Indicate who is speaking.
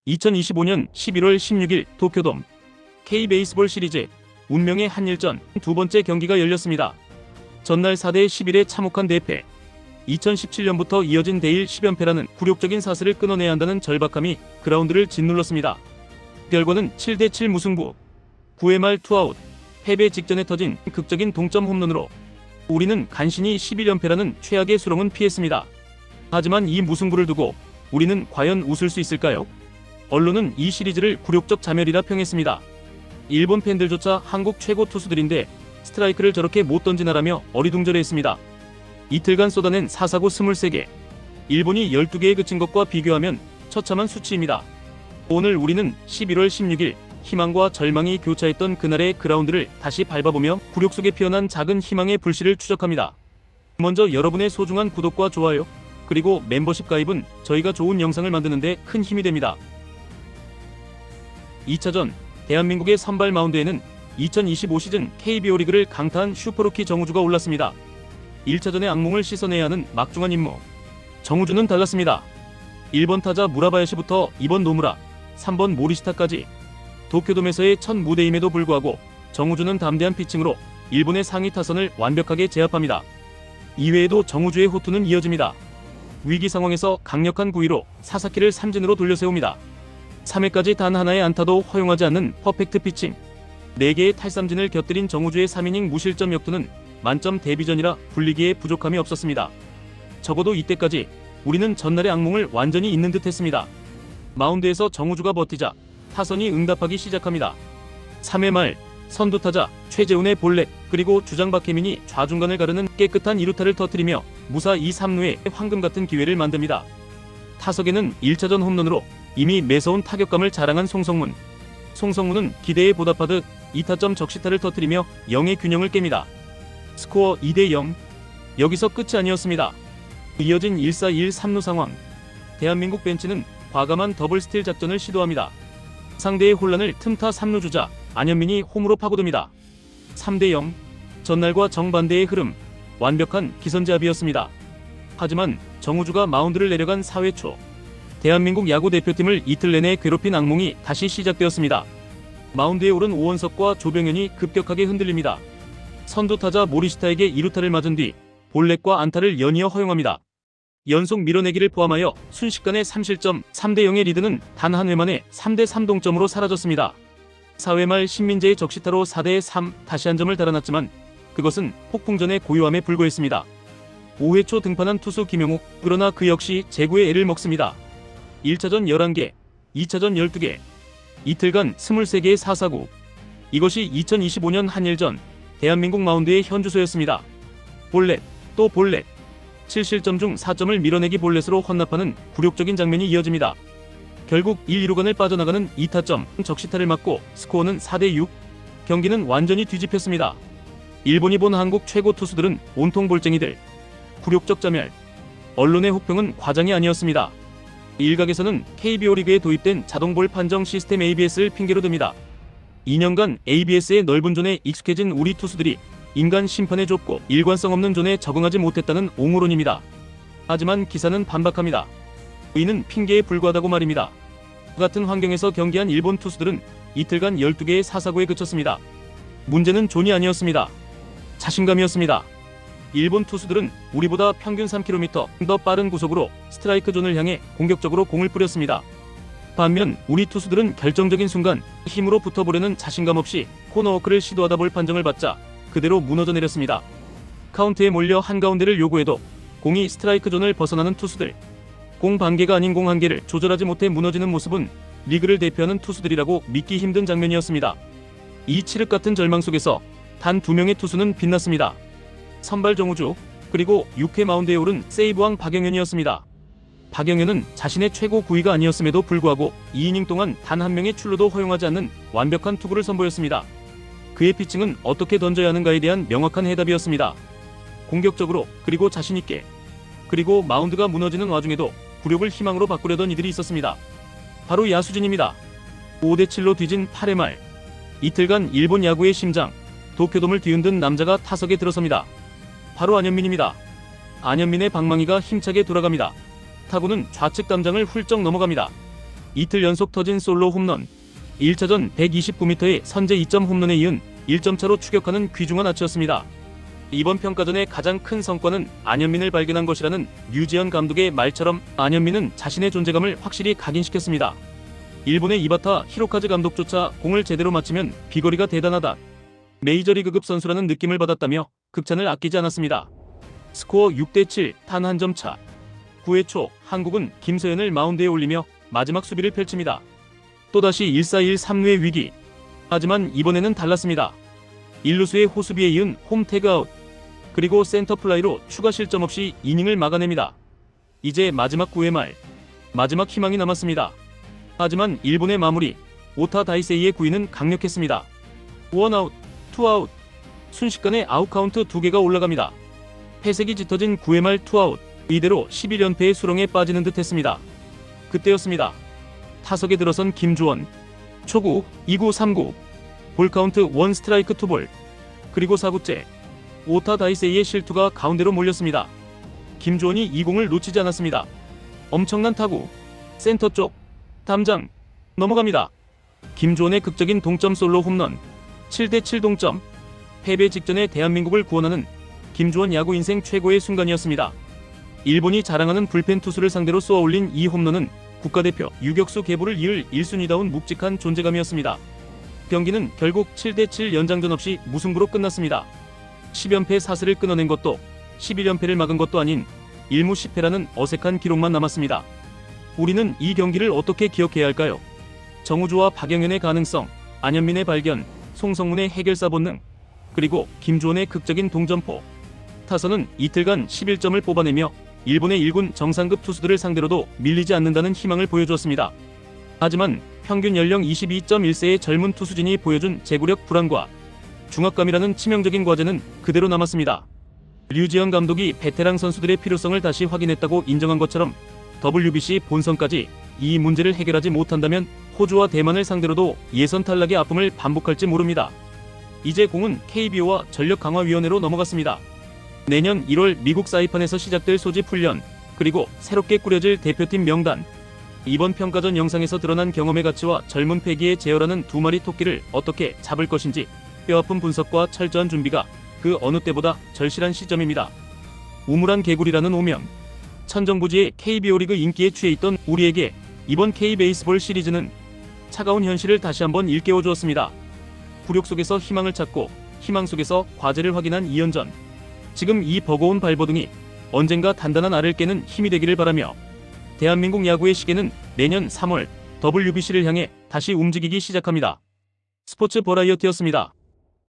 Speaker 1: 2025년 11월 16일 도쿄돔 K베이스볼 시리즈 운명의 한일전 두 번째 경기가 열렸습니다. 전날 4대 11에 참혹한 대패, 2017년부터 이어진 대일 10연패라는 굴욕적인 사슬을 끊어내야 한다는 절박함이 그라운드를 짓눌렀습니다. 결과는 7대 7 무승부, 9회 말 투아웃, 패배 직전에 터진 극적인 동점 홈런으로 우리는 간신히 11연패라는 최악의 수렁은 피했습니다. 하지만 이 무승부를 두고 우리는 과연 웃을 수 있을까요? 언론은 이 시리즈를 굴욕적 자멸이라 평했습니다. 일본 팬들조차 한국 최고 투수들인데 스트라이크를 저렇게 못 던지나라며 어리둥절해했습니다. 이틀간 쏟아낸 4사구 23개, 일본이 12개에 그친 것과 비교하면 처참한 수치입니다. 오늘 우리는 11월 16일 희망과 절망이 교차했던 그날의 그라운드를 다시 밟아보며 굴욕 속에 피어난 작은 희망의 불씨를 추적합니다. 먼저 여러분의 소중한 구독과 좋아요, 그리고 멤버십 가입은 저희가 좋은 영상을 만드는데 큰 힘이 됩니다. 2차전 대한민국의 선발 마운드에는 2025 시즌 KBO 리그를 강타한 슈퍼루키 정우주가 올랐습니다. 1차전의 악몽을 씻어내야 하는 막중한 임무. 정우주는 달랐습니다. 1번 타자 무라바야시부터 2번 노무라, 3번 모리시타까지 도쿄돔에서의 첫 무대임에도 불구하고 정우주는 담대한 피칭으로 일본의 상위 타선을 완벽하게 제압합니다. 이외에도 정우주의 호투는 이어집니다. 위기 상황에서 강력한 구위로 사사키를 삼진으로 돌려세웁니다. 3회까지 단 하나의 안타도 허용하지 않는 퍼펙트 피칭, 4개의 탈삼진을 곁들인 정우주의 3이닝 무실점 역투는 만점 데뷔전이라 불리기에 부족함이 없었습니다. 적어도 이때까지 우리는 전날의 악몽을 완전히 잊는 듯 했습니다. 마운드에서 정우주가 버티자 타선이 응답하기 시작합니다. 3회 말 선두타자 최재훈의 볼넷, 그리고 주장 박혜민이 좌중간을 가르는 깨끗한 2루타를 터뜨리며 무사 2, 3루에 황금 같은 기회를 만듭니다. 타석에는 1차전 홈런으로 이미 매서운 타격감을 자랑한 송성문은 기대에 보답하듯 2타점 적시타를 터뜨리며 0의 균형을 깹니다. 스코어 2대 0. 여기서 끝이 아니었습니다. 이어진 1-4-1 3루 상황. 대한민국 벤치는 과감한 더블 스틸 작전을 시도합니다. 상대의 혼란을 틈타 3루 주자 안현민이 홈으로 파고듭니다. 3대 0. 전날과 정반대의 흐름, 완벽한 기선제압이었습니다. 하지만 정우주가 마운드를 내려간 4회 초, 대한민국 야구 대표팀을 이틀 내내 괴롭힌 악몽이 다시 시작되었습니다. 마운드에 오른 오원석과 조병현이 급격하게 흔들립니다. 선두타자 모리시타에게 2루타를 맞은 뒤 볼넷과 안타를 연이어 허용합니다. 연속 밀어내기를 포함하여 순식간에 3실점, 3대 0의 리드는 단 한 회 만에 3대 3 동점으로 사라졌습니다. 4회 말 신민재의 적시타로 4대 3 다시 한 점을 달아났지만 그것은 폭풍전의 고요함에 불과했습니다. 5회 초 등판한 투수 김용욱, 그러나 그 역시 제구의 애를 먹습니다. 1차전 11개, 2차전 12개, 이틀간 23개의 4사구. 이것이 2025년 한일전 대한민국 마운드의 현주소였습니다. 볼넷, 또 볼넷. 7실점 중 4점을 밀어내기 볼넷으로 헌납하는 굴욕적인 장면이 이어집니다. 결국 1, 2루간을 빠져나가는 2타점 적시타를 맞고 스코어는 4대 6. 경기는 완전히 뒤집혔습니다. 일본이 본 한국 최고 투수들은 온통 볼쟁이들. 굴욕적 자멸. 언론의 혹평은 과장이 아니었습니다. 일각에서는 KBO 리그에 도입된 자동볼 판정 시스템 ABS를 핑계로 듭니다. 2년간 ABS의 넓은 존에 익숙해진 우리 투수들이 인간 심판의 좁고 일관성 없는 존에 적응하지 못했다는 옹호론입니다. 하지만 기사는 반박합니다. 이는 핑계에 불과하다고 말입니다. 같은 환경에서 경기한 일본 투수들은 이틀간 12개의 4사구에 그쳤습니다. 문제는 존이 아니었습니다. 자신감이었습니다. 일본 투수들은 우리보다 평균 3km 더 빠른 구속으로 스트라이크 존을 향해 공격적으로 공을 뿌렸습니다. 반면 우리 투수들은 결정적인 순간 힘으로 붙어보려는 자신감 없이 코너워크를 시도하다 볼 판정을 받자 그대로 무너져 내렸습니다. 카운트에 몰려 한가운데를 요구해도 공이 스트라이크 존을 벗어나는 투수들, 공 반개가 아닌 공 한 개를 조절하지 못해 무너지는 모습은 리그를 대표하는 투수들이라고 믿기 힘든 장면이었습니다. 이 칠흑 같은 절망 속에서 단 2명의 투수는 빛났습니다. 선발 정우주, 그리고 6회 마운드에 오른 세이브왕 박영현이었습니다. 박영현은 자신의 최고 구위가 아니었음에도 불구하고 2이닝 동안 단 한 명의 출루도 허용하지 않는 완벽한 투구를 선보였습니다. 그의 피칭은 어떻게 던져야 하는가에 대한 명확한 해답이었습니다. 공격적으로, 그리고 자신있게. 그리고 마운드가 무너지는 와중에도 굴욕을 희망으로 바꾸려던 이들이 있었습니다. 바로 야수진입니다. 5대 7로 뒤진 8회 말, 이틀간 일본 야구의 심장, 도쿄돔을 뒤흔든 남자가 타석에 들어섭니다. 바로 안현민입니다. 안현민의 방망이가 힘차게 돌아갑니다. 타구는 좌측 담장을 훌쩍 넘어갑니다. 이틀 연속 터진 솔로 홈런, 1차전 129m의 선제 2점 홈런에 이은 1점 차로 추격하는 귀중한 아치였습니다. 이번 평가전의 가장 큰 성과는 안현민을 발견한 것이라는 류지현 감독의 말처럼 안현민은 자신의 존재감을 확실히 각인시켰습니다. 일본의 이바타 히로카즈 감독조차 공을 제대로 맞히면 비거리가 대단하다, 메이저리그급 선수라는 느낌을 받았다며 극찬을 아끼지 않았습니다. 스코어 6대7, 단 한 점 차. 9회 초 한국은 김서현을 마운드에 올리며 마지막 수비를 펼칩니다. 또다시 1-4-1 3루의 위기. 하지만 이번에는 달랐습니다. 1루수의 호수비에 이은 홈 태그아웃, 그리고 센터플라이로 추가 실점 없이 이닝을 막아냅니다. 이제 마지막 9회 말, 마지막 희망이 남았습니다. 하지만 일본의 마무리, 오타 다이세이의 구위는 강력했습니다. 원아웃, 투아웃, 순식간에 아웃카운트 2개가 올라갑니다. 패색이 짙어진 9회 말 투아웃, 이대로 11연패의 수렁에 빠지는 듯 했습니다. 그때였습니다. 타석에 들어선 김주원, 초구 2구 3구, 볼카운트 1 스트라이크 2볼, 그리고 4구째 오타 다이세이의 실투가 가운데로 몰렸습니다. 김주원이 이 공을 놓치지 않았습니다. 엄청난 타구, 센터 쪽 담장 넘어갑니다. 김주원의 극적인 동점 솔로 홈런, 7대7 동점. 패배 직전에 대한민국을 구원하는 김주원 야구 인생 최고의 순간이었습니다. 일본이 자랑하는 불펜 투수를 상대로 쏘아올린 이 홈런은 국가대표 유격수 계보를 이을 1순위다운 묵직한 존재감이었습니다. 경기는 결국 7대7 연장전 없이 무승부로 끝났습니다. 10연패 사슬을 끊어낸 것도 11연패를 막은 것도 아닌 1무 10패라는 어색한 기록만 남았습니다. 우리는 이 경기를 어떻게 기억해야 할까요? 정우주와 박영현의 가능성, 안현민의 발견, 송성문의 해결사 본능, 그리고 김주원의 극적인 동점포. 타선은 이틀간 11점을 뽑아내며 일본의 1군 정상급 투수들을 상대로도 밀리지 않는다는 희망을 보여주었습니다. 하지만 평균 연령 22.1세의 젊은 투수진이 보여준 제구력 불안과 중압감이라는 치명적인 과제는 그대로 남았습니다. 류지현 감독이 베테랑 선수들의 필요성을 다시 확인했다고 인정한 것처럼 WBC 본선까지 이 문제를 해결하지 못한다면 호주와 대만을 상대로도 예선 탈락의 아픔을 반복할지 모릅니다. 이제 공은 KBO와 전력강화위원회로 넘어갔습니다. 내년 1월 미국 사이판에서 시작될 소집 훈련, 그리고 새롭게 꾸려질 대표팀 명단. 이번 평가전 영상에서 드러난 경험의 가치와 젊은 패기에 제어하는 두 마리 토끼를 어떻게 잡을 것인지 뼈아픈 분석과 철저한 준비가 그 어느 때보다 절실한 시점입니다. 우물안 개구리라는 오명. 천정부지의 KBO 리그 인기에 취해 있던 우리에게 이번 K베이스볼 시리즈는 차가운 현실을 다시 한번 일깨워 주었습니다. 굴욕 속에서 희망을 찾고 희망 속에서 과제를 확인한 2연전. 지금 이 버거운 발버둥이 언젠가 단단한 알을 깨는 힘이 되기를 바라며, 대한민국 야구의 시계는 내년 3월 WBC를 향해 다시 움직이기 시작합니다. 스포츠 버라이어티였습니다.